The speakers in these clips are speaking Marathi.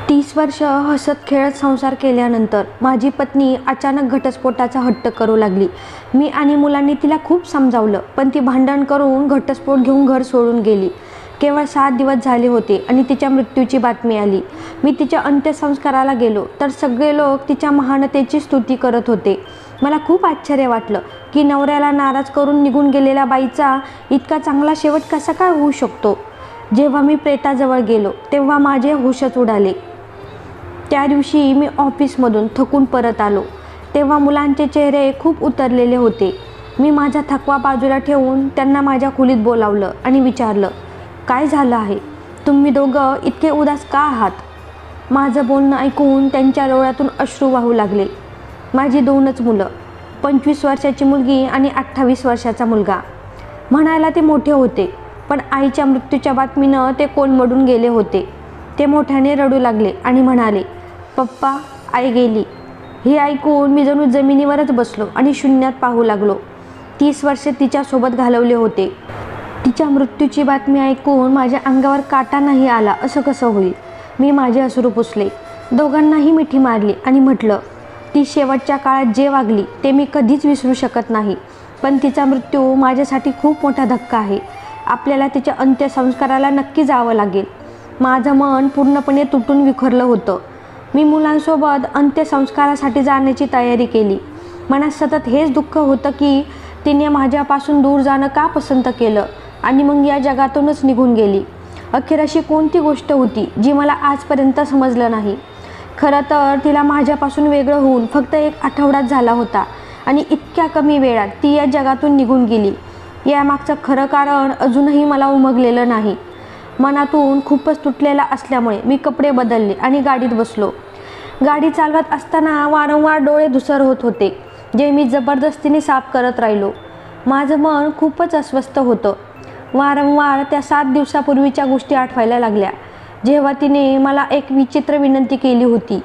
30 वर्ष हसत खेळत संसार केल्यानंतर माझी पत्नी अचानक घटस्फोटाचा हट्ट करू लागली. मी आणि मुलांनी तिला खूप समजावलं, पण ती भांडण करून घटस्फोट घेऊन घर सोडून गेली. केवळ 7 दिवस झाले होते आणि तिच्या मृत्यूची बातमी आली. मी तिच्या अंत्यसंस्काराला गेलो तर सगळे लोक तिच्या महानतेची स्तुती करत होते. मला खूप आश्चर्य वाटलं की नवऱ्याला नाराज करून निघून गेलेल्या बाईचा इतका चांगला शेवट कसा काय होऊ शकतो. जेव्हा मी प्रेताजवळ गेलो तेव्हा माझे होशच उडाले. त्या दिवशी मी ऑफिसमधून थकून परत आलो तेव्हा मुलांचे चेहरे खूप उतरलेले होते. मी माझा थकवा बाजूला ठेवून त्यांना माझ्या खोलीत बोलावलं आणि विचारलं, काय झालं आहे? तुम्ही दोघं इतके उदास का आहात? माझं बोलणं ऐकून त्यांच्या डोळ्यातून अश्रू वाहू लागले. माझी 2च मुलं, 25 वर्षाची मुलगी आणि 28 वर्षाचा मुलगा. म्हणायला ते मोठे होते, पण आईच्या मृत्यूच्या बातमीनं ते कोलमडून गेले होते. ते मोठ्याने रडू लागले आणि म्हणाले, पप्पा, आई गेली. हे ऐकून मी जणू जमिनीवरच बसलो आणि शून्यात पाहू लागलो. 30 वर्षे तिच्यासोबत घालवले होते. तिच्या मृत्यूची बातमी ऐकून माझ्या अंगावर काटा नाही आला असं कसं होईल? मी माझे अश्रू पुसले. दोघांनाही मिठी मारली आणि म्हटलं, ती शेवटच्या काळात जे वागली ते मी कधीच विसरू शकत नाही. पण तिचा मृत्यू माझ्यासाठी खूप मोठा धक्का आहे. आपल्याला तिच्या अंत्यसंस्काराला नक्की जावं लागेल. माझं मन पूर्णपणे तुटून विखरलं होतं. मी मुलांसोबत अंत्यसंस्कारासाठी जाण्याची तयारी केली. मनात सतत हेच दुःख होतं की तिने माझ्यापासून दूर जाणं का पसंत केलं आणि मग या जगातूनच निघून गेली. अखेर अशी कोणती गोष्ट होती जी मला आजपर्यंत समजलं नाही. खरं तर तिला माझ्यापासून वेगळं होऊन फक्त 1 आठवडाच झाला होता आणि इतक्या कमी वेळात ती या जगातून निघून गेली. यामागचं खरं कारण अजूनही मला उमगलेलं नाही. मनातून खूपच तुटलेला असल्यामुळे मी कपडे बदलले आणि गाडीत बसलो. गाडी चालवत असताना वारंवार डोळे धुसर होत होते, जे मी जबरदस्तीने साफ करत राहिलो. माझं मन खूपच अस्वस्थ होतं. वारंवार त्या 7 दिवसापूर्वीच्या गोष्टी आठवायला लागल्या, जेव्हा तिने मला एक विचित्र विनंती केली होती.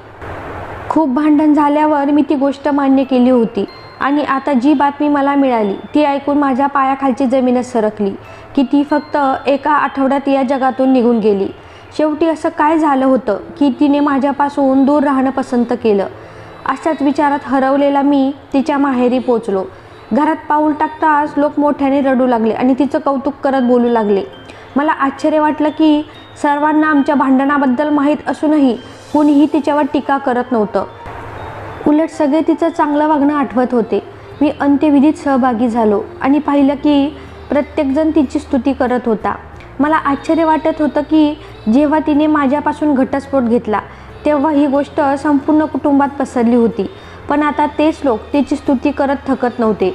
खूप भांडण झाल्यावर मी ती गोष्ट मान्य केली होती आणि आता जी बातमी मला मिळाली ती ऐकून माझ्या पायाखालची जमीनच सरकली की ती फक्त 1 आठवड्यात या जगातून निघून गेली. शेवटी असं काय झालं होतं की तिने माझ्यापासून दूर राहणं पसंत केलं? अशाच विचारात हरवलेला मी तिच्या माहेरी पोचलो. घरात पाऊल टाकताच लोक मोठ्याने रडू लागले आणि तिचं कौतुक करत बोलू लागले. मला आश्चर्य वाटलं की सर्वांना आमच्या भांडणाबद्दल माहीत असूनही कुणीही तिच्यावर टीका करत नव्हतं. उलट सगळे तिचं चांगलं वागणं आठवत होते. मी अंत्यविधीत सहभागी झालो आणि पाहिलं की प्रत्येकजण तिची स्तुती करत होता. मला आश्चर्य वाटत होतं की जेव्हा तिने माझ्यापासून घटस्फोट घेतला तेव्हा ही गोष्ट संपूर्ण कुटुंबात पसरली होती, पण आता तेच लोक तिची स्तुती करत थकत नव्हते.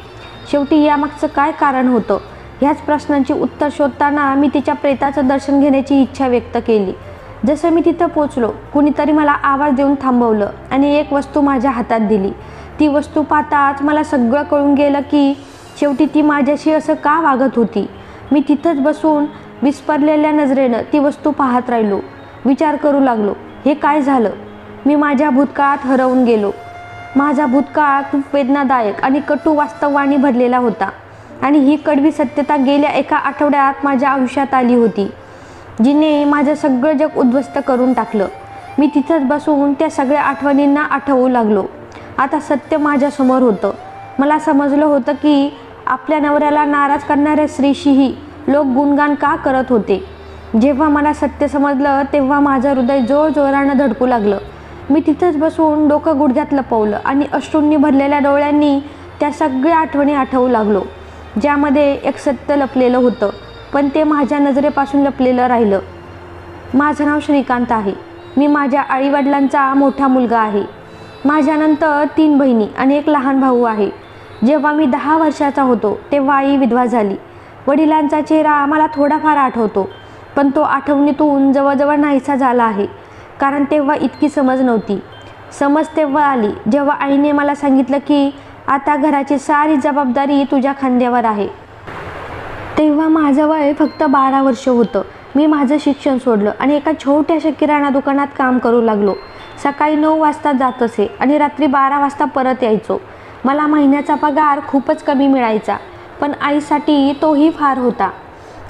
शेवटी यामागचं काय कारण होतं? ह्याच प्रश्नांची उत्तर शोधताना मी तिच्या प्रेताचं दर्शन घेण्याची इच्छा व्यक्त केली. जसं मी तिथं पोचलो, कुणीतरी मला आवाज देऊन थांबवलं आणि एक वस्तू माझ्या हातात दिली. ती वस्तू पाहताच मला सगळं कळून गेलं की शेवटी ती माझ्याशी असं का वागत होती. मी तिथंच बसून विस्फारलेल्या नजरेनं ती वस्तू पाहत राहिलो. विचार करू लागलो, हे काय झालं? मी माझ्या भूतकाळात हरवून गेलो. माझा भूतकाळ खूप वेदनादायक आणि कटू वास्तवाने भरलेला होता आणि ही कडवी सत्यता गेल्या 1 आठवड्यात माझ्या आयुष्यात आली होती, जिने माझं सगळं जग उद्ध्वस्त करून टाकलं. मी तिथंच बसून त्या सगळ्या आठवणींना आठवू लागलो. आता सत्य माझ्यासमोर होतं. मला समजलं होतं की आपल्या नवऱ्याला नाराज करणाऱ्या स्त्रीशीही लोक गुणगान का करत होते. जेव्हा मला सत्य समजलं तेव्हा माझं हृदय जोरजोरानं धडकू लागलं. मी तिथंच बसून डोकं गुडघ्यात लपवलं आणि अश्रूंनी भरलेल्या डोळ्यांनी त्या सगळ्या आठवणी आठवू लागलो, ज्यामध्ये एक सत्य लपलेलं होतं, पण ते माझ्या नजरेपासून लपलेलं राहिलं. माझं नाव श्रीकांत आहे. मी माझ्या आईवडिलांचा मोठा मुलगा आहे. माझ्यानंतर 3 बहिणी आणि एक लहान भाऊ आहे. जेव्हा मी 10 वर्षाचा होतो तेव्हा आई विधवा झाली. वडिलांचा चेहरा मला थोडाफार आठवतो, पण तो आठवणीतून जवळजवळ नाहीसा झाला आहे, कारण तेव्हा इतकी समज नव्हती. समज तेव्हा आली जेव्हा आईने मला सांगितलं की आता घराची सारी जबाबदारी तुझ्या खांद्यावर आहे. तेव्हा माझं वय फक्त 12 वर्ष होतं. मी माझं शिक्षण सोडलं आणि एका छोट्याशा किराणा दुकानात काम करू लागलो. सकाळी 9 वाजता जात असे आणि रात्री 12 वाजता परत यायचो. मला महिन्याचा पगार खूपच कमी मिळायचा, पण आईसाठी तोही फार होता.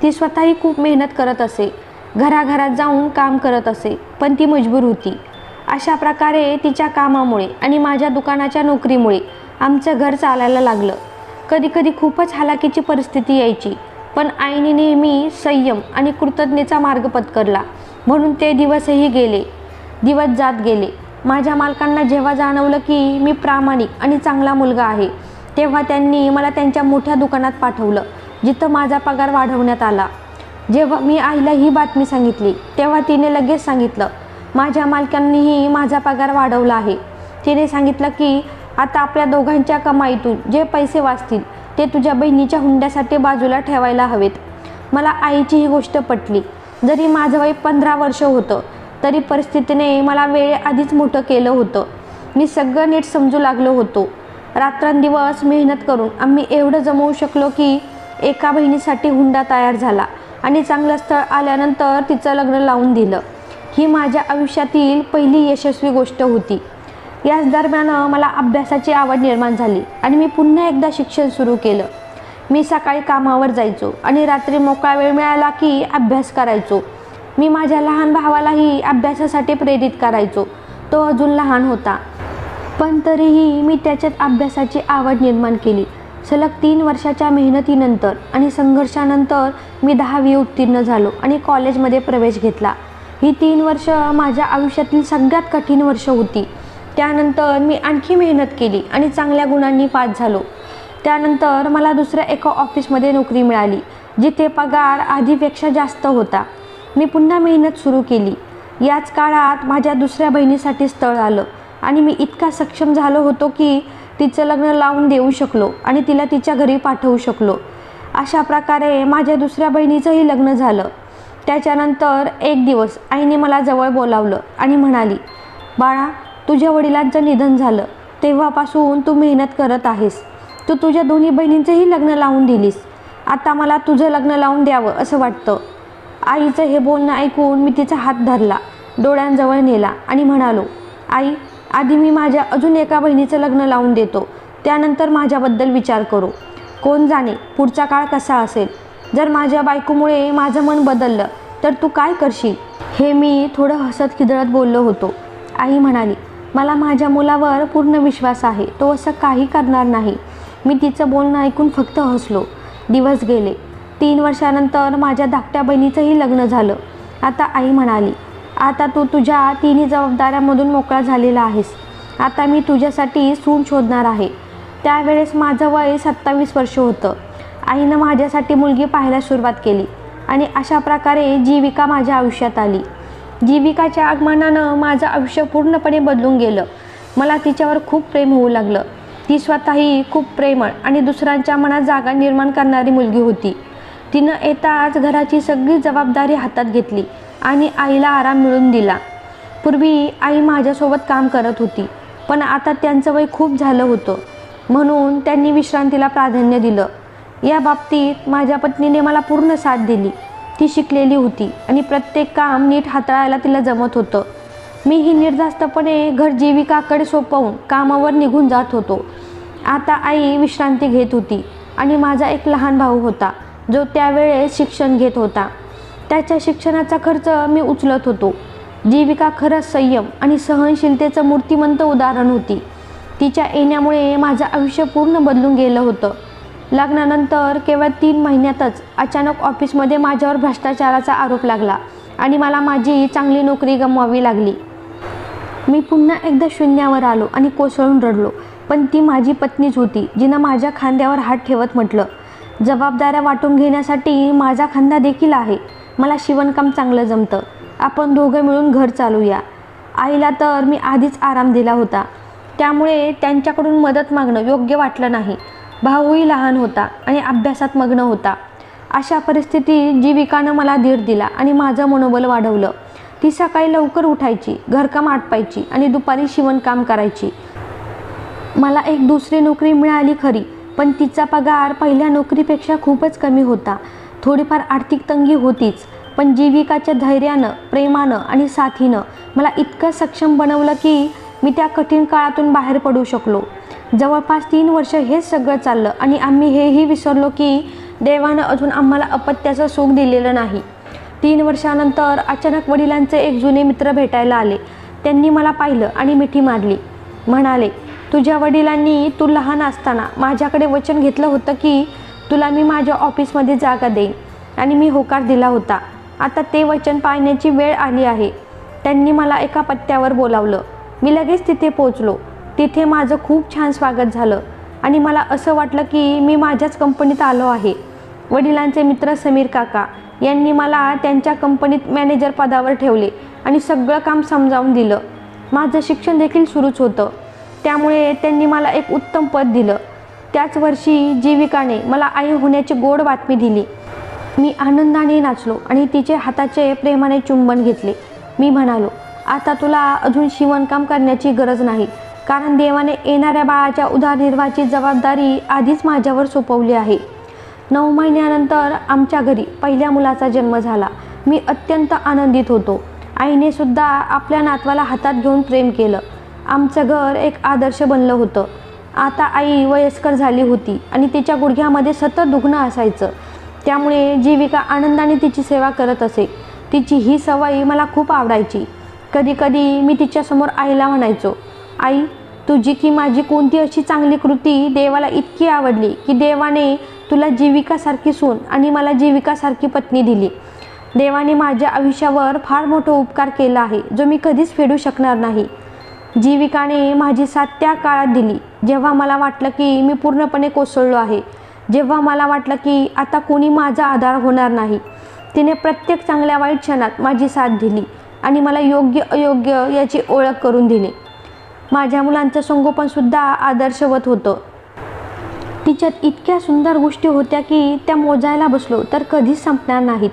ती स्वतःही खूप मेहनत करत असे. घराघरात जाऊन काम करत असे, पण ती मजबूर होती. अशा प्रकारे तिच्या कामामुळे आणि माझ्या दुकानाच्या नोकरीमुळे आमचं घर चालायला लागलं. कधीकधी खूपच हालाकीची परिस्थिती यायची, पण आईने नेहमी संयम आणि कृतज्ञतेचा मार्ग पत्करला. म्हणून ते दिवसही गेले, दिवस जात गेले. माझ्या मालकांना जेव्हा जाणवलं की मी प्रामाणिक आणि चांगला मुलगा आहे, तेव्हा त्यांनी मला त्यांच्या मोठ्या दुकानात पाठवलं, जिथं माझा पगार वाढवण्यात आला. जेव्हा मी आईला ही बातमी सांगितली, तेव्हा तिने लगेच सांगितलं, माझ्या मालकांनीही माझा पगार वाढवला आहे. तिने सांगितलं की आता आपल्या दोघांच्या कमाईतून जे पैसे वाचतील ते तुझ्या बहिणीच्या हुंड्यासाठी बाजूला ठेवायला हवेत. मला आईची ही गोष्ट पटली. जरी माझं वय 15 वर्ष होतं, तरी परिस्थितीने मला वेळेआधीच मोठं केलं होतं. मी सगळं नीट समजू लागलो होतो. रात्रंदिवस मेहनत करून आम्ही एवढं जमवू शकलो की एका बहिणीसाठी हुंडा तयार झाला आणि चांगलं स्थळ आल्यानंतर तिचं लग्न लावून दिलं. ही माझ्या आयुष्यातील पहिली यशस्वी गोष्ट होती. याच दरम्यान मला अभ्यासाची आवड निर्माण झाली आणि मी पुन्हा एकदा शिक्षण सुरू केलं. मी सकाळी कामावर जायचो आणि रात्री मोकळा वेळ मिळाला की अभ्यास करायचो. मी माझ्या लहान भावालाही अभ्यासासाठी प्रेरित करायचो. तो अजून लहान होता, पण तरीही मी त्याच्यात अभ्यासाची आवड निर्माण केली. सलग 3 वर्षाच्या मेहनतीनंतर आणि संघर्षानंतर मी 10वी उत्तीर्ण झालो आणि कॉलेजमध्ये प्रवेश घेतला. ही 3 वर्ष माझ्या आयुष्यातील सगळ्यात कठीण वर्ष होती. त्यानंतर मी आणखी मेहनत केली आणि चांगल्या गुणांनी पास झालो. त्यानंतर मला दुसऱ्या एका ऑफिसमध्ये नोकरी मिळाली, जिथे पगार आधीपेक्षा जास्त होता. मी पुन्हा मेहनत सुरू केली. याच काळात माझ्या दुसऱ्या बहिणीसाठी स्थळ आलं आणि मी इतका सक्षम झालो होतो की तिचं लग्न लावून देऊ शकलो आणि तिला तिच्या घरी पाठवू शकलो. अशा प्रकारे माझ्या दुसऱ्या बहिणीचंही लग्न झालं. त्याच्यानंतर एक दिवस आईने मला जवळ बोलावलं आणि म्हणाली, बाळा, तुझ्या वडिलांचं निधन झालं तेव्हापासून तू मेहनत करत आहेस. तू तुझ्या दोन्ही बहिणींचंही लग्न लावून दिलीस. आता मला तुझं लग्न लावून द्यावं असं वाटतं. आईचं हे बोलणं ऐकून मी तिचा हात धरला, डोळ्यांजवळ नेला आणि म्हणालो, आई, आधी मी माझ्या अजून एका बहिणीचं लग्न लावून देतो, त्यानंतर माझ्याबद्दल विचार करू. कोण जाणे पुढचा काळ कसा असेल. जर माझ्या बायकोमुळे माझं मन बदललं तर तू काय करशील? हे मी थोडं हसत खिदळत बोललो होतो. आई म्हणाली, मला माझ्या मुलावर पूर्ण विश्वास आहे, तो असं काही करणार नाही. मी तिचं बोलणं ऐकून फक्त हसलो. दिवस गेले. 3 वर्षानंतर माझ्या धाकट्या बहिणीचंही लग्न झालं. आता आई म्हणाली, आता तू तुझ्या तिन्ही जबाबदाऱ्यांमधून मोकळा झालेला आहेस. आता मी तुझ्यासाठी सून शोधणार आहे. त्यावेळेस माझं वय 27 वर्ष होतं. आईनं माझ्यासाठी मुलगी पाहायला सुरुवात केली आणि अशा प्रकारे जीविका माझ्या आयुष्यात आली. जीविकाच्या आगमनानं माझं आयुष्य पूर्णपणे बदलून गेलं. मला तिच्यावर खूप प्रेम होऊ लागलं. ती स्वतःही खूप प्रेमळ आणि दुसऱ्यांच्या मनात जागा निर्माण करणारी मुलगी होती. तिनं येताच घराची सगळी जबाबदारी हातात घेतली आणि आईला आराम मिळवून दिला. पूर्वी आई माझ्यासोबत काम करत होती, पण आता त्यांचं वय खूप झालं होतं, म्हणून त्यांनी विश्रांतीला प्राधान्य दिलं. या बाबतीत माझ्या पत्नीने मला पूर्ण साथ दिली. ती शिकलेली होती आणि प्रत्येक काम नीट हाताळायला तिला जमत होतं. मीही निर्धास्तपणे घर जीविकाकडे सोपवून कामावर निघून जात होतो. आता आई विश्रांती घेत होती आणि माझा एक लहान भाऊ होता, जो त्यावेळेस शिक्षण घेत होता. त्याच्या शिक्षणाचा खर्च मी उचलत होतो. जीविका खरंच संयम आणि सहनशीलतेचं मूर्तिमंत उदाहरण होती. तिच्या येण्यामुळे माझं आयुष्य पूर्ण बदलून गेलं होतं. लग्नानंतर केवळ 3 महिन्यातच अचानक ऑफिसमध्ये माझ्यावर भ्रष्टाचाराचा आरोप लागला आणि मला माझी चांगली नोकरी गमवावी लागली. मी पुन्हा एकदा शून्यावर आलो आणि कोसळून रडलो. पण ती माझी पत्नीच होती, जिनं माझ्या खांद्यावर हात ठेवत म्हटलं, जबाबदाऱ्या वाटून घेण्यासाठी माझा खांदा देखील आहे. मला शिवणकाम चांगलं जमतं. आपण दोघं मिळून घर चालूया. आईला तर मी आधीच आराम दिला होता, त्यामुळे त्यांच्याकडून मदत मागणं योग्य वाटलं नाही. भाऊही लहान होता आणि अभ्यासात मग्न होता. अशा परिस्थितीत जीविकानं मला धीर दिला आणि माझं मनोबल वाढवलं. ती सकाळी लवकर उठायची, घरकाम आटपायची आणि दुपारी शिवणकाम करायची. मला एक दुसरी नोकरी मिळाली खरी, पण तिचा पगार पहिल्या नोकरीपेक्षा खूपच कमी होता. थोडीफार आर्थिक तंगी होतीच, पण जीविकाच्या धैर्यानं, प्रेमानं आणि साथीनं मला इतकं सक्षम बनवलं की मी त्या कठीण काळातून बाहेर पडू शकलो. जवळपास 3 वर्ष हेच सगळं चाललं आणि आम्ही हेही विसरलो की देवानं अजून आम्हाला अपत्याचं सुख दिलेलं नाही. 3 वर्षानंतर अचानक वडिलांचे एक जुने मित्र भेटायला आले. त्यांनी मला पाहिलं आणि मिठी मारली. म्हणाले, तुझ्या वडिलांनी तू लहान असताना माझ्याकडे वचन घेतलं होतं की तुला मी माझ्या ऑफिसमध्ये जागा देईन आणि मी होकार दिला होता. आता ते वचन पाळण्याची वेळ आली आहे. त्यांनी मला एका पत्त्यावर बोलावलं. मी लगेच तिथे पोचलो. तिथे माझं खूप छान स्वागत झालं आणि मला असं वाटलं की मी माझ्याच कंपनीत आलो आहे. वडिलांचे मित्र समीर काका यांनी मला त्यांच्या कंपनीत मॅनेजर पदावर ठेवले आणि सगळं काम समजावून दिलं. माझं शिक्षण देखील सुरूच होतं, त्यामुळे त्यांनी मला एक उत्तम पद दिलं. त्याच वर्षी जीविकाने मला आई होण्याची गोड बातमी दिली. मी आनंदाने नाचलो आणि तिचे हाताचे प्रेमाने चुंबन घेतले. मी म्हणालो, आता तुला अजून शिवणकाम करण्याची गरज नाही, कारण देवाने येणाऱ्या बाळाच्या उदरनिर्वाहाची जबाबदारी आधीच माझ्यावर सोपवली आहे. 9 महिन्यानंतर आमच्या घरी पहिल्या मुलाचा जन्म झाला. मी अत्यंत आनंदित होतो. आईने सुद्धा आपल्या नातवाला हातात घेऊन प्रेम केलं. आमचं घर एक आदर्श बनलं होतं. आता आई वयस्कर झाली होती आणि तिच्या गुडघ्यामध्ये सतत दुखणं असायचं, त्यामुळे जीविका आनंदाने तिची सेवा करत असे. तिची ही सवय मला खूप आवडायची. कधीकधी मी तिच्यासमोर आईला म्हणायचो, आई, तुझी की माझी कोणती अशी चांगली कृती देवाला इतकी आवडली की देवाने तुला जीविकासारखी सून आणि मला जीविकासारखी पत्नी दिली. देवाने माझ्या आयुष्यावर फार मोठा उपकार केला आहे, जो मी कधीच फेडू शकणार नाही. जीविकाने माझी साथ त्या काळात दिली जेव्हा मला वाटलं की मी पूर्णपणे कोसळलो आहे, जेव्हा मला वाटलं की आता कोणी माझा आधार होणार नाही. तिने प्रत्येक चांगल्या वाईट क्षणात माझी साथ दिली आणि मला योग्य अयोग्य याची ओळख करून दिली. माझ्या मुलांचं संगोपनसुद्धा आदर्शवत होतं. तिच्यात इतक्या सुंदर गोष्टी होत्या की त्या मोजायला बसलो तर कधीच संपणार नाहीत.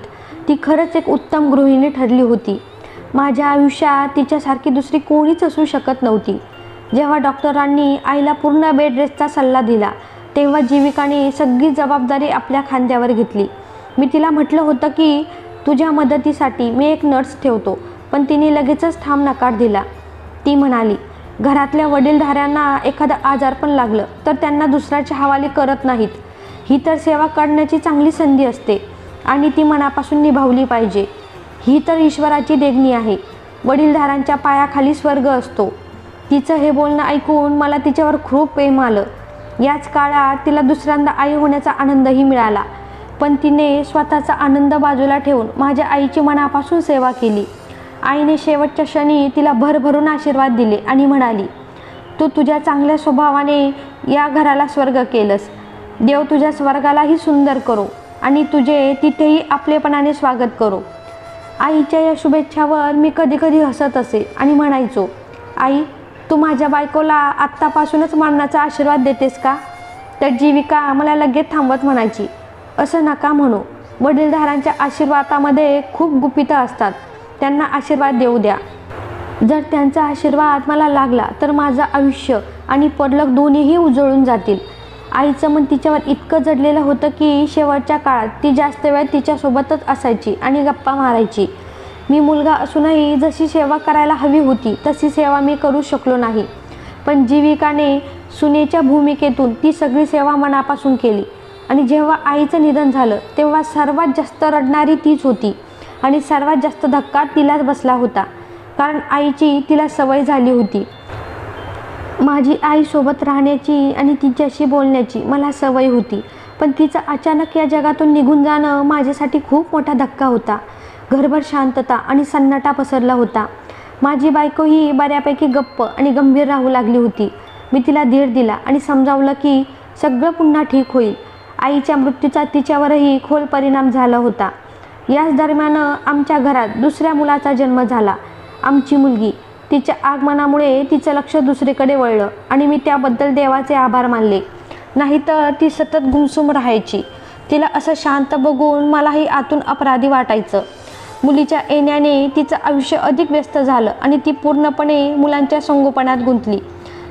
ती खरंच एक उत्तम गृहिणी ठरली होती. माझ्या आयुष्यात तिच्यासारखी दुसरी कोणीच असू शकत नव्हती. जेव्हा डॉक्टरांनी आईला पूर्ण बेड रेस्टचा सल्ला दिला, तेव्हा जीविकाने सगळी जबाबदारी आपल्या खांद्यावर घेतली. मी तिला म्हटलं होतं की तुझ्या मदतीसाठी मी एक नर्स ठेवतो, पण तिने लगेचच ठाम नकार दिला. ती म्हणाली, घरातल्या वडीलधाऱ्यांना एखादं आजारपण लागलं तर त्यांना दुसऱ्याच्या हवाली करत नाहीत. ही तर सेवा करण्याची चांगली संधी असते आणि ती मनापासून निभावली पाहिजे. ही तर ईश्वराची देणगी आहे. वडीलधाऱ्यांच्या पायाखाली स्वर्ग असतो. तिचं हे बोलणं ऐकून मला तिच्यावर खूप प्रेम आलं. याच काळात तिला दुसऱ्यांदा आई होण्याचा आनंदही मिळाला, पण तिने स्वतःचा आनंद बाजूला ठेवून माझ्या आईची मनापासून सेवा केली. आईने शेवटच्या क्षणी तिला भरभरून आशीर्वाद दिले आणि म्हणाली, तू तुझ्या चांगल्या स्वभावाने या घराला स्वर्ग केलंस. देव तुझ्या स्वर्गालाही सुंदर करो आणि तुझे तिथेही आपलेपणाने स्वागत करो. आईच्या या शुभेच्छावर मी कधी कधी हसत असे आणि म्हणायचो, आई, तू माझ्या बायकोला आत्तापासूनच मरणाचा आशीर्वाद देतेस का? तर जीविका मला लगेच थांबवत म्हणायची, असं नका म्हणू. वडीलधाऱ्यांच्या आशीर्वादामध्ये खूप गुपितं असतात. त्यांना आशीर्वाद देऊ द्या. जर त्यांचा आशीर्वाद मला लागला तर माझं आयुष्य आणि परलोक दोन्हीही उजळून जातील. आईचं मन तिच्यावर इतकं जडलेलं होतं की शेवटच्या काळात ती जास्त वेळ तिच्यासोबतच असायची आणि गप्पा मारायची. मी मुलगा असूनही जशी सेवा करायला हवी होती तशी सेवा मी करू शकलो नाही, पण जीविकाने सुनेच्या भूमिकेतून ती सगळी सेवा मनापासून केली. आणि जेव्हा आईचं निधन झालं तेव्हा सर्वात जास्त रडणारी तीच होती आणि सर्वात जास्त धक्का तिलाच बसला होता, कारण आईची तिला सवय झाली होती. माझी आईसोबत राहण्याची आणि तिच्याशी बोलण्याची मला सवय होती, पण तिचं अचानक या जगातून निघून जाणं माझ्यासाठी खूप मोठा धक्का होता. घरभर शांतता आणि सन्नाटा पसरला होता. माझी बायकोही बऱ्यापैकी गप्प आणि गंभीर राहू लागली होती. मी तिला धीर दिला आणि समजावलं की सगळं पुन्हा ठीक होईल. आईच्या मृत्यूचा तिच्यावरही खोल परिणाम झाला होता. याच दरम्यान आमच्या घरात दुसऱ्या मुलाचा जन्म झाला. आमची मुलगी. तिच्या आगमनामुळे तिचं लक्ष दुसरीकडे वळलं आणि मी त्याबद्दल देवाचे आभार मानले. नाहीतर ती सतत गुमसुम राहायची. तिला असं शांत बघून मलाही आतून अपराधी वाटायचं. मुलीच्या येण्याने तिचं आयुष्य अधिक व्यस्त झालं आणि ती पूर्णपणे मुलांच्या संगोपनात गुंतली.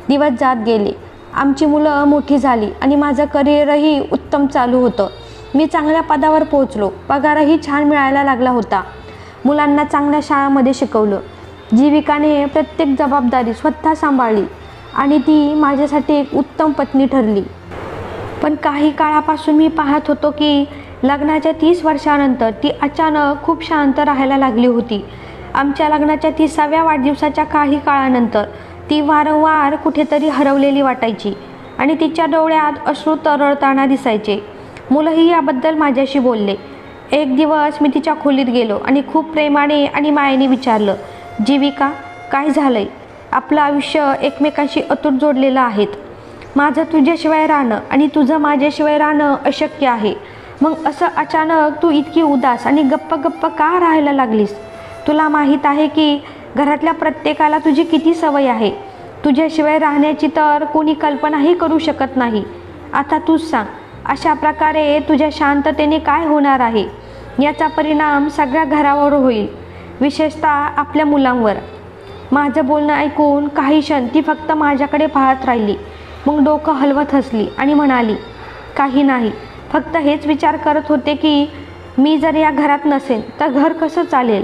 दिवस जात गेले. आमची मुलं मोठी झाली आणि माझं करिअरही उत्तम चालू होतं. मी चांगल्या पदावर पोहोचलो. पगारही छान मिळायला लागला होता. मुलांना चांगल्या शाळांमध्ये शिकवलं. जीविकाने प्रत्येक जबाबदारी स्वतः सांभाळली आणि ती माझ्यासाठी एक उत्तम पत्नी ठरली. पण काही काळापासून मी पाहत होतो की लग्नाच्या 30 वर्षानंतर ती अचानक खूप शांत राहायला लागली होती. आमच्या लग्नाच्या 30व्या वाढदिवसाच्या काही काळानंतर ती वारंवार कुठेतरी हरवलेली वाटायची आणि तिच्या डोळ्यात अश्रू तरळताना दिसायचे. मुलंही याबद्दल माझ्याशी बोलले. एक दिवस मी तिच्या खोलीत गेलो आणि खूप प्रेमाने आणि मायेने विचारलं, जीविका, काय झालंय? आपलं आयुष्य एकमेकांशी अतूट जोडलेलं आहेत. माझं तुझ्याशिवाय राहणं आणि तुझं माझ्याशिवाय राहणं अशक्य आहे. मग असं अचानक तू इतकी उदास आणि गप्प गप्प का राहायला लागलीस? तुला माहीत आहे की घरातल्या प्रत्येकाला तुझी किती सवय आहे. तुझ्याशिवाय राहण्याची तर कोणी कल्पनाही करू शकत नाही. आता तूच सांग, अशा प्रकारे तुझ्या शांततेने काय होणार आहे? याचा परिणाम सगळ्या घरावर होईल, विशेषतः आपल्या मुलांवर. माझं बोलणं ऐकून काही क्षण ती फक्त माझ्याकडे पाहत राहिली. मग डोकं हलवत हसली आणि म्हणाली, काही नाही, फक्त हेच विचार करत होते की मी जर या घरात नसेन तर घर कसं चालेल.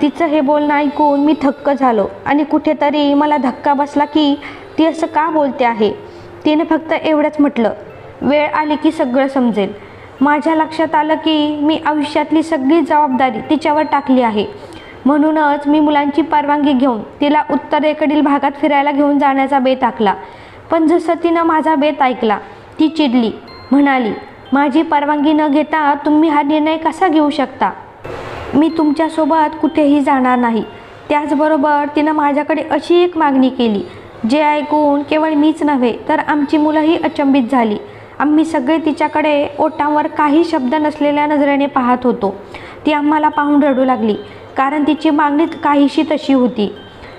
तिचं हे बोलणं ऐकून मी थक्क झालो आणि कुठेतरी मला धक्का बसला की ती असं का बोलते आहे. तिने फक्त एवढंच म्हटलं, वेळ आली की सगळं समजेल. माझ्या लक्षात आलं की मी आयुष्यातली सगळी जबाबदारी तिच्यावर टाकली आहे. म्हणूनच मी मुलांची परवानगी घेऊन तिला उत्तरेकडील भागात फिरायला घेऊन जाण्याचा बेत आखला. पण जसं तिनं माझा बेत ऐकला, ती चिडली, म्हणाली, माझी परवानगी न घेता तुम्ही हा निर्णय कसा घेऊ शकता? मी तुमच्यासोबत कुठेही जाणार नाही. त्याचबरोबर तिनं माझ्याकडे अशी एक मागणी केली, जे ऐकून केवळ मीच नव्हे तर आमची मुलंही अचंबित झाली. आम्ही सगळे तिच्याकडे ओठांवर काही शब्द नसलेल्या नजरेने पाहत होतो. ती आम्हाला पाहून रडू लागली, कारण तिची मागणी काहीशी तशी होती.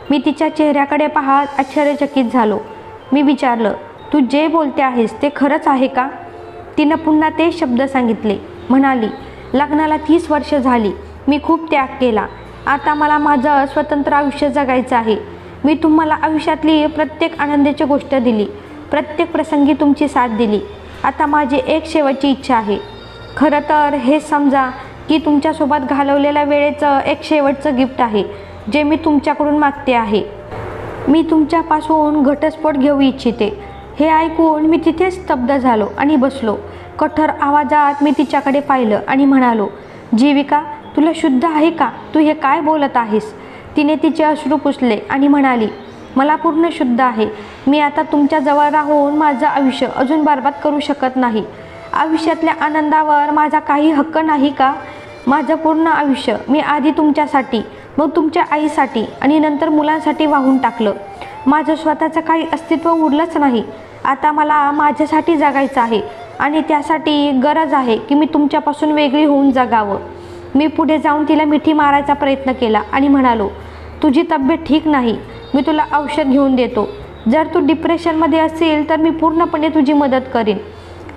मी तिच्या चेहऱ्याकडे पाहत आश्चर्यचकित झालो. मी विचारलं, तू जे बोलते आहेस ते खरंच आहे का? तिनं पुन्हा ते शब्द सांगितले. म्हणाली, लग्नाला 30 वर्ष झाली. मी खूप त्याग केला. आता मला माझं स्वतंत्र आयुष्य जगायचं आहे. मी तुम्हाला आयुष्यातली प्रत्येक आनंदाची गोष्ट दिली, प्रत्येक प्रसंगी तुमची साथ दिली. आता माझी एक शेवटची इच्छा आहे. खरं तर हे समजा की तुमच्यासोबत घालवलेल्या वेळेचं एक शेवटचं गिफ्ट आहे, जे मी तुमच्याकडून मागते आहे. मी तुमच्यापासून घटस्फोट घेऊ इच्छिते. हे ऐकून मी तिथेच स्तब्ध झालो आणि बसलो. कठोर आवाजात मी तिच्याकडे पाहिलं आणि म्हणालो, जीविका, तुला शुद्ध आहे का? तू हे काय बोलत आहेस? तिने तिचे अश्रू पुसले आणि म्हणाली, मला पूर्ण शुद्ध आहे. मी आता तुमच्याजवळ राहून माझं आयुष्य अजून बरबाद करू शकत नाही. आयुष्यातल्या आनंदावर माझा काही हक्क नाही का? माझं पूर्ण आयुष्य मी आधी तुमच्यासाठी, मग तुमच्या आईसाठी आणि नंतर मुलांसाठी वाहून टाकलं. माझं स्वतःचं काही अस्तित्व उरलंच नाही. आता मला माझ्यासाठी जगायचं आहे आणि त्यासाठी गरज आहे की मी तुमच्यापासून वेगळी होऊन जगावं. मी पुढे जाऊन तिला मिठी मारायचा प्रयत्न केला आणि म्हणालो, तुझी तब्येत ठीक नाही, मी तुला औषध घेऊन देतो. जर तू डिप्रेशनमध्ये असेल तर मी पूर्णपणे तुझी मदत करीन.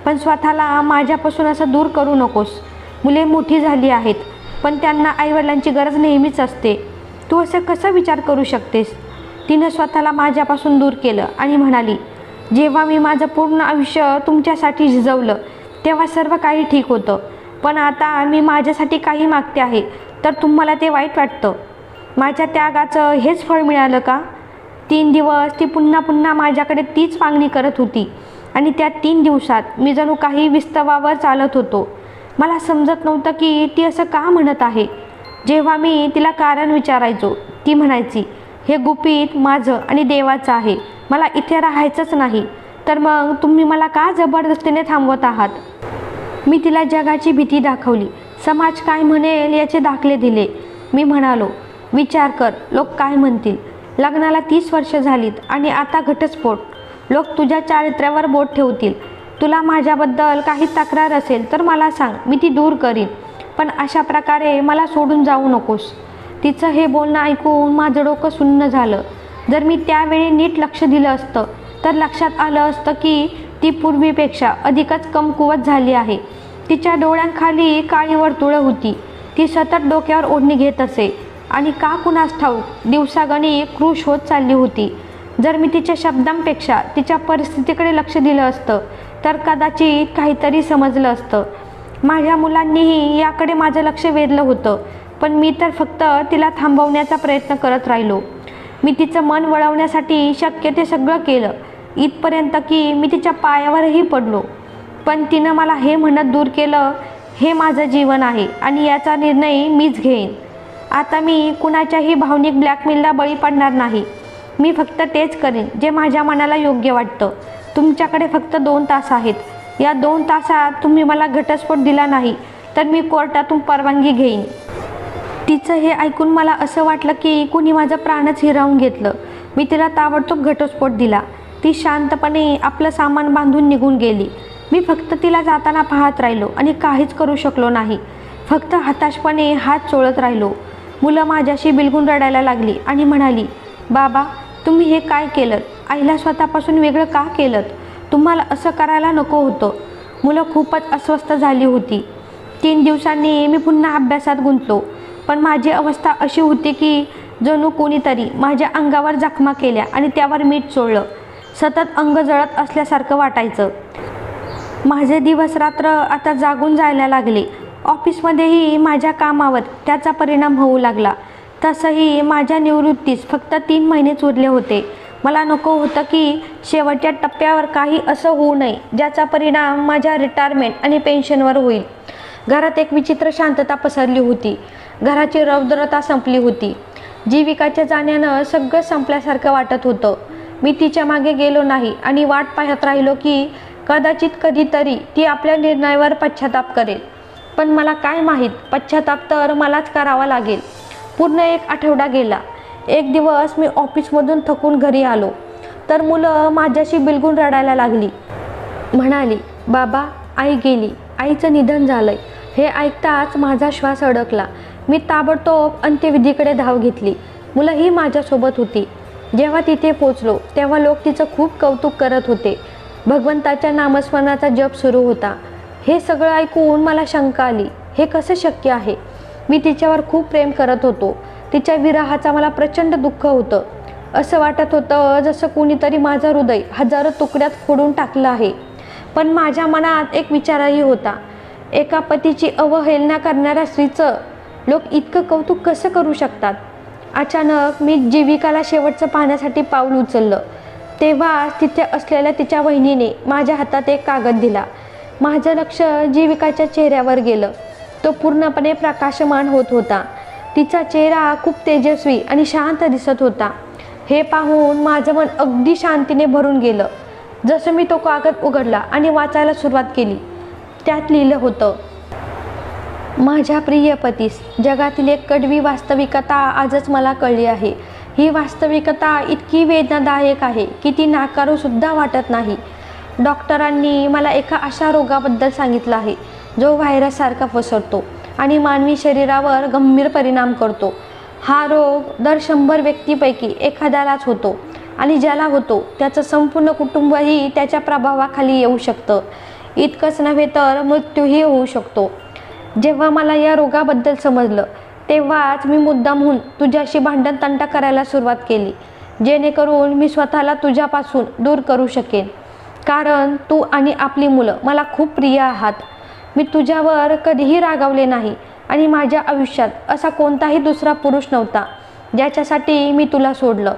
पण स्वतःला माझ्यापासून असं दूर करू नकोस. मुले मोठी झाली आहेत, पण त्यांना आईवडिलांची गरज नेहमीच असते. तू असं कसं विचार करू शकतेस? तिनं स्वतःला माझ्यापासून दूर केलं आणि म्हणाली, जेव्हा मी माझं पूर्ण आयुष्य तुमच्यासाठी झिजवलं तेव्हा सर्व काही ठीक होतं. पण आता मी माझ्यासाठी काही मागते आहे तर तुम्हाला ते वाईट वाटतं. माझ्या त्यागाचं हेच फळ मिळालं का? 3 दिवस ती पुन्हा पुन्हा माझ्याकडे तीच मागणी करत होती आणि त्या 3 दिवसात मी जणू काही विस्तवावर चालत होतो. मला समजत नव्हतं की ती असं का म्हणत आहे. जेव्हा मी तिला कारण विचारायचो, ती म्हणायची, हे गुपित माझं आणि देवाचं आहे. मला इथे राहायचंच नाही. तर मग तुम्ही मला का जबरदस्तीने थांबवत आहात? मी तिला जगाची भीती दाखवली. समाज काय म्हणेल याचे दाखले दिले. मी म्हणालो, विचार कर, लोक काय म्हणतील. लग्नाला 30 वर्ष झालीत आणि आता घटस्फोट. लोक तुझ्या चारित्र्यावर बोट ठेवतील. तुला माझ्याबद्दल काही तक्रार असेल तर मला सांग, मी ती दूर करीन. पण अशा प्रकारे मला सोडून जाऊ नकोस. तिचं हे बोलणं ऐकून माझं डोकं सुन्न झालं. जर मी त्यावेळी नीट लक्ष दिलं असतं तर लक्षात आलं असतं की ती पूर्वीपेक्षा अधिकच कमकुवत झाली आहे. तिच्या डोळ्यांखाली काळी वर्तुळं होती. ती सतत डोक्यावर ओढणी घेत असे आणि का कुणास ठाऊक दिवसागणी क्रूश होत चालली होती. जर मी तिच्या शब्दांपेक्षा तिच्या परिस्थितीकडे लक्ष दिलं असतं तर कदाचित काहीतरी समजलं असतं. माझ्या मुलांनीही याकडे माझं लक्ष वेधलं होतं, पण मी तर फक्त तिला थांबवण्याचा प्रयत्न करत राहिलो. मी तिचं मन वळवण्यासाठी शक्य ते सगळं केलं, इथपर्यंत की मी तिच्या पायावरही पडलो. पण तिनं मला हे म्हणत दूर केलं, हे माझं जीवन आहे आणि याचा निर्णय मीच घेईन. आता मी कुणाच्याही भावनिक ब्लॅकमेलला बळी पडणार नाही. मी फक्त तेच करेन जे माझ्या मनाला योग्य वाटतं. तुमच्याकडे फक्त 2 तास आहेत. या 2 तासात तुम्ही मला घटस्फोट दिला नाही तर मी कोर्टातून परवानगी घेईन. तिचं हे ऐकून मला असं वाटलं की कुणी माझं प्राणच हिरावून घेतलं. मी तिला ताबडतोब घटस्फोट दिला. ती शांतपणे आपलं सामान बांधून निघून गेली. मी फक्त तिला जाताना पाहत राहिलो आणि काहीच करू शकलो नाही. फक्त हताशपणे हात चोळत राहिलो. मुलं माझ्याशी बिलगून रडायला लागली आणि म्हणाली, बाबा तुम्ही हे काय केलं? आईला स्वतःपासून वेगळं का केलं? तुम्हाला असं करायला नको होतं. मुलं खूपच अस्वस्थ झाली होती. 3 दिवसांनी मी पुन्हा अभ्यासात गुंतलो. पण माझी अवस्था अशी होती की जणू कोणीतरी माझ्या अंगावर जखमा केल्या आणि त्यावर मीठ चोळलं. सतत अंग जळत असल्यासारखं वाटायचं. माझे दिवस रात्र आता जागून जायला लागले. ऑफिसमध्येही माझ्या कामावर त्याचा परिणाम होऊ लागला. तसंही माझ्या निवृत्तीस फक्त 3 महिनेच उरले होते. मला नको होतं की शेवटच्या टप्प्यावर काही असं होऊ नये ज्याचा परिणाम माझ्या रिटायरमेंट आणि पेन्शनवर होईल. घरात एक विचित्र शांतता पसरली होती. घराची रौद्रता संपली होती. जीविकाच्या जाण्यानं सगळं संपल्यासारखं वाटत होतं. मी तिच्या मागे गेलो नाही आणि वाट पाहत राहिलो की कदाचित कधीतरी ती आपल्या निर्णयावर पश्चाताप करेल. पण मला काय माहीत, पश्चाताप तर मलाच करावा लागेल. पूर्ण 1 आठवडा गेला. एक दिवस मी ऑफिसमधून थकून घरी आलो तर मुलं माझ्याशी बिलगून रडायला लागली. म्हणाली, बाबा आई गेली, आईचं निधन झालंय. हे ऐकताच माझा श्वास अडकला. मी ताबडतोब अंत्यविधीकडे धाव घेतली. मुलंही माझ्यासोबत होती. जेव्हा तिथे पोचलो तेव्हा लोक तिचं खूप कौतुक करत होते. भगवंताच्या नामस्मरणाचा जप सुरू होता. हे सगळं ऐकून मला शंका आली. हे कसं शक्य आहे? मी तिच्यावर खूप प्रेम करत होतो. तिच्या विरहाचा मला प्रचंड दुःख होतं. असं वाटत होतं जसं कोणीतरी माझं हृदय हजारो तुकड्यात फोडून टाकलं आहे. पण माझ्या मनात एक विचारही होता. एका पतीची अवहेलना करणाऱ्या स्त्रीचं लोक इतकं कौतुक कसं करू शकतात? अचानक मी जीविकाला शेवटचं पाहण्यासाठी पाऊल उचललं. तेव्हा तिथे असलेल्या तिच्या वहिनीने माझ्या हातात एक कागद दिला. माझं लक्ष जीविकाच्या चेहऱ्यावर गेलं. तो पूर्णपणे प्रकाशमान होत होता. तिचा चेहरा खूप तेजस्वी आणि शांत दिसत होता. हे पाहून माझं मन अगदी शांतीने भरून गेलं. जसं मी तो कागद उघडला आणि वाचायला सुरुवात केली. त्यात लिहिलं होतं, माझ्या प्रिय पतीस, जगातील एक कडवी वास्तविकता आजच मला कळली आहे. ही वास्तविकता इतकी वेदनादायक आहे की ती नाकारू सुद्धा वाटत नाही. डॉक्टरांनी मला एका अशा रोगाबद्दल सांगितलं आहे जो व्हायरससारखा पसरतो आणि मानवी शरीरावर गंभीर परिणाम करतो. हा रोग दर 100 व्यक्तीपैकी एखाद्यालाच होतो आणि ज्याला होतो त्याचं संपूर्ण कुटुंबही त्याच्या प्रभावाखाली येऊ शकतं. इतकंच नव्हे तर मृत्यूही होऊ शकतो. जेव्हा मला या रोगाबद्दल समजलं तेव्हाच मी मुद्दामहून तुझ्याशी भांडण तंटा करायला सुरुवात केली, जेणेकरून मी स्वतःला तुझ्यापासून दूर करू शकेन. कारण तू आणि आपली मुलं मला खूप प्रिय आहात. मी तुझ्यावर कधीही रागावले नाही आणि माझ्या आयुष्यात असा कोणताही दुसरा पुरुष नव्हता ज्याच्यासाठी मी तुला सोडलं.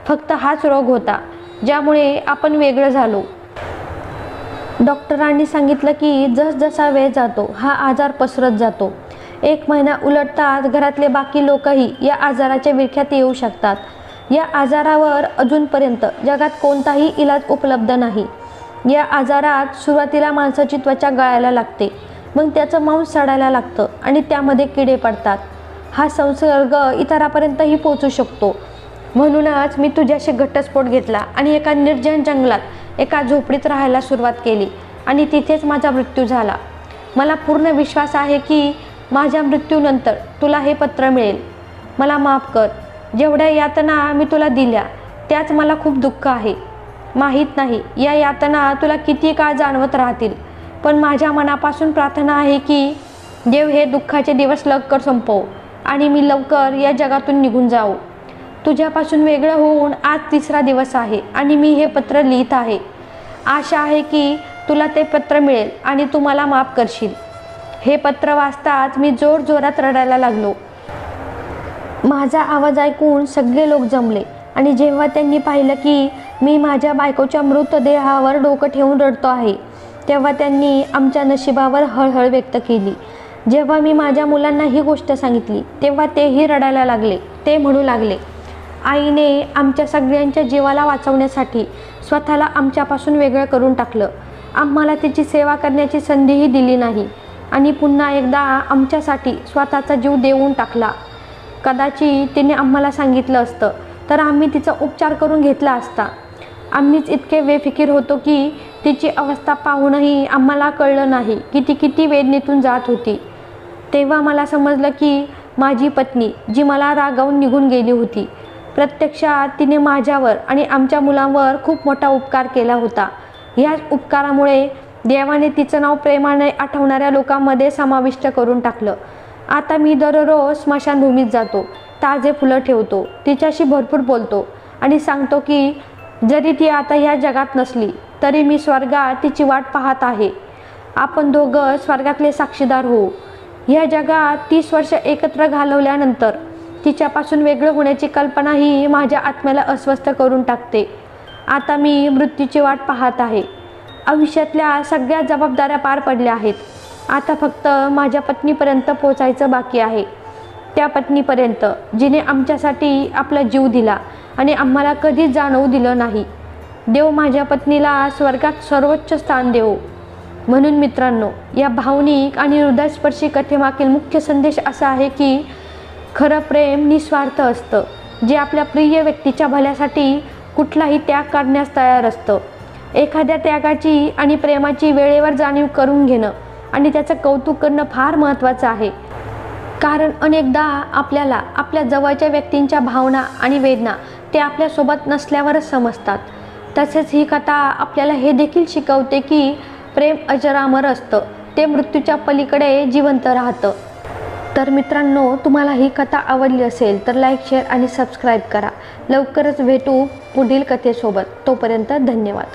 फक्त हाच रोग होता ज्यामुळे आपण वेगळं झालो. डॉक्टरांनी सांगितलं की जसजसा वेळ जातो हा आजार पसरत जातो. 1 महिना उलटताच घरातले बाकी लोकही या आजाराच्या विळख्यात येऊ शकतात. या आजारावर अजूनपर्यंत जगात कोणताही इलाज उपलब्ध नाही. या आजारात सुरुवातीला माणसाची त्वचा गळायला लागते, मग त्याचं मांस सडायला लागतं आणि त्यामध्ये किडे पडतात. हा संसर्ग इतरांपर्यंतही पोचू शकतो. म्हणूनच मी तुझ्याशी घटस्फोट घेतला आणि एका निर्जन जंगलात एका झोपडीत राहायला सुरुवात केली आणि तिथेच माझा मृत्यू झाला. मला पूर्ण विश्वास आहे की माझ्या मृत्यूनंतर तुला हे पत्र मिळेल. मला माफ कर. जेवढ्या यातना मी तुला दिल्या त्याच मला खूप दुःख आहे. माहीत नाही या यातना तुला किती काळ जाणवत राहतील, पण माझ्या मनापासून प्रार्थना आहे की देव हे दुःखाचे दिवस लवकर संपव आणि मी लवकर या जगातून निघून जाऊ. तुझ्यापासून वेगळं होऊन आज 3रा दिवस आहे आणि मी हे पत्र लिहित आहे. आशा आहे की तुला ते पत्र मिळेल आणि तू मला माफ करशील. हे पत्र वाचताच मी जोरजोरात रडायला लागलो. माझा आवाज ऐकून सगळे लोक जमले आणि जेव्हा त्यांनी पाहिलं की मी माझ्या बायकोच्या मृतदेहावर डोकं ठेवून रडतो आहे तेव्हा त्यांनी आमच्या नशिबावर हळहळ व्यक्त केली. जेव्हा मी माझ्या मुलांना ही गोष्ट सांगितली तेव्हा तेही रडायला लागले. ते म्हणू लागले, आईने आमच्या सगळ्यांच्या जीवाला वाचवण्यासाठी स्वतःला आमच्यापासून वेगळं करून टाकलं. आम्हाला तिची सेवा करण्याची संधीही दिली नाही आणि पुन्हा एकदा आमच्यासाठी स्वतःचा जीव देऊन टाकला. कदाचित तिने आम्हाला सांगितलं असतं तर आम्ही तिचा उपचार करून घेतला असता. आम्हीच इतके बेफिकीर होतो की तिची अवस्था पाहूनही आम्हाला कळलं नाही की ती किती वेदनेतून जात होती. तेव्हा मला समजलं की माझी पत्नी जी मला रागावून निघून गेली होती, प्रत्यक्षात तिने माझ्यावर आणि आमच्या मुलांवर खूप मोठा उपकार केला होता. ह्याच उपकारामुळे देवाने तिचं नाव प्रेमाने आठवणाऱ्या लोकांमध्ये समाविष्ट करून टाकलं. आता मी दररोज स्मशानभूमीत जातो, ताजे फुलं ठेवतो, तिच्याशी भरपूर बोलतो आणि सांगतो की जरी ती आता ह्या जगात नसली तरी मी स्वर्गात तिची वाट पाहत आहे. आपण दोघं स्वर्गातले साक्षीदार होऊ. ह्या जगात 30 वर्ष एकत्र घालवल्यानंतर तिच्यापासून वेगळं होण्याची कल्पनाही माझ्या आत्म्याला अस्वस्थ करून टाकते. आता मी मृत्यूची वाट पाहत आहे. आयुष्यातल्या सगळ्या जबाबदाऱ्या पार पडल्या आहेत. आता फक्त माझ्या पत्नीपर्यंत पोचायचं बाकी आहे. त्या पत्नीपर्यंत जिने आमच्यासाठी आपला जीव दिला आणि आम्हाला कधीच जाणवू दिलं नाही. देव माझ्या पत्नीला स्वर्गात सर्वोच्च स्थान देवो. म्हणून मित्रांनो, या भावनिक आणि हृदयस्पर्शी कथेमागील मुख्य संदेश असा आहे की खरं प्रेम निस्वार्थ असतं, जे आपल्या प्रिय व्यक्तीच्या भल्यासाठी कुठलाही त्याग करण्यास तयार असतं. एखाद्या त्यागाची आणि प्रेमाची वेळेवर जाणीव करून घेणं आणि त्याचं कौतुक करणं फार महत्त्वाचं आहे. कारण अनेकदा आपल्याला आपल्या जवळच्या व्यक्तींच्या भावना आणि वेदना ते आपल्यासोबत नसल्यावरच समजतात. तसेच ही कथा आपल्याला हे देखील शिकवते की प्रेम अजरामर असतं, ते मृत्यूच्या पलीकडे जिवंत राहतं. तर मित्रांनो, तुम्हाला ही कथा आवडली असेल तर लाईक, शेअर आणि सबस्क्राईब करा. लवकरच भेटू पुढील कथेसोबत. तोपर्यंत धन्यवाद.